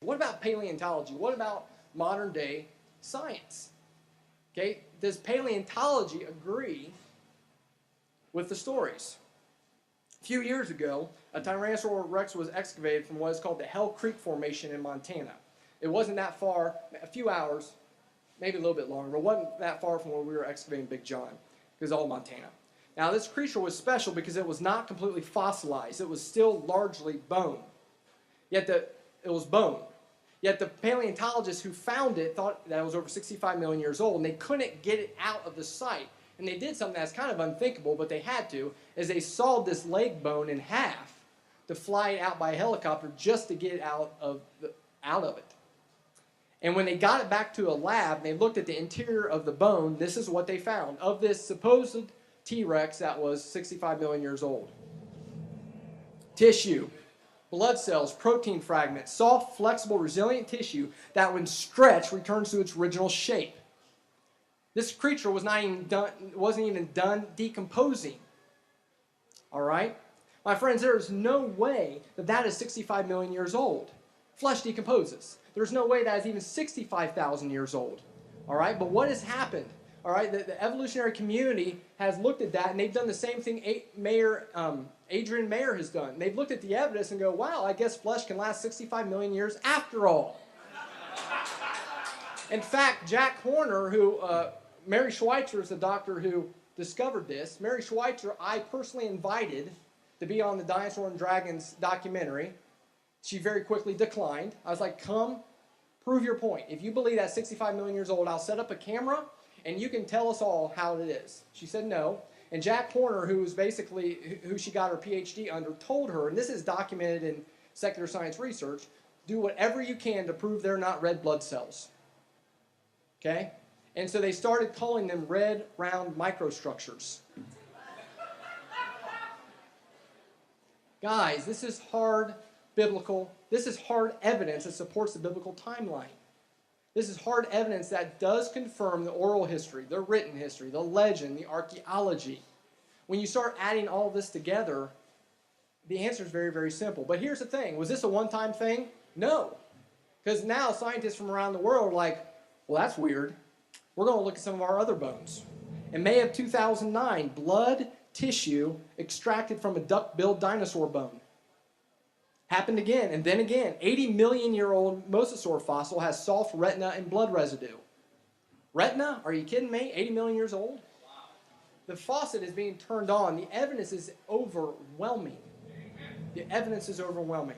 What about paleontology? What about modern day science? Okay, does paleontology agree with the stories? A few years ago, a Tyrannosaurus rex was excavated from what is called the Hell Creek Formation in Montana. It wasn't that far, a few hours, maybe a little bit longer, but it wasn't that far from where we were excavating Big John. It was all Montana. Now, this creature was special because it was not completely fossilized. It was still largely bone. It was bone. Yet the paleontologists who found it thought that it was over 65 million years old, and they couldn't get it out of the site. And they did something that's kind of unthinkable, but they had to, is they sawed this leg bone in half to fly it out by a helicopter just to get it out of it. And when they got it back to a lab, they looked at the interior of the bone, this is what they found of this supposed T-Rex that was 65 million years old. Tissue, blood cells, protein fragments, soft, flexible, resilient tissue that when stretched returns to its original shape. This creature wasn't even done decomposing. All right? My friends, there is no way that is 65 million years old. Flesh decomposes. There's no way that is even 65,000 years old. All right? But what has happened? All right? The evolutionary community has looked at that, and they've done the same thing Adrian Mayer has done. They've looked at the evidence and go, wow, I guess flesh can last 65 million years after all. In fact, Jack Horner, who Mary Schweitzer is the doctor who discovered this. Mary Schweitzer, I personally invited to be on the Dinosaur and Dragons documentary. She very quickly declined. I was like, come, prove your point. If you believe that's 65 million years old, I'll set up a camera and you can tell us all how it is. She said no. And Jack Horner, who she got her PhD under, told her, and this is documented in secular science research, do whatever you can to prove they're not red blood cells. Okay? And so they started calling them red, round microstructures. Guys, this is hard evidence that supports the biblical timeline. This is hard evidence that does confirm the oral history, the written history, the legend, the archaeology. When you start adding all this together, the answer is very, very simple. But here's the thing. Was this a one-time thing? No. Because now scientists from around the world are like, well, that's weird. We're going to look at some of our other bones. In May of 2009, blood tissue extracted from a duck-billed dinosaur bone. Happened again, and then again. 80-million-year-old mosasaur fossil has soft retina and blood residue. Retina? Are you kidding me? 80 million years old? The faucet is being turned on. The evidence is overwhelming. The evidence is overwhelming.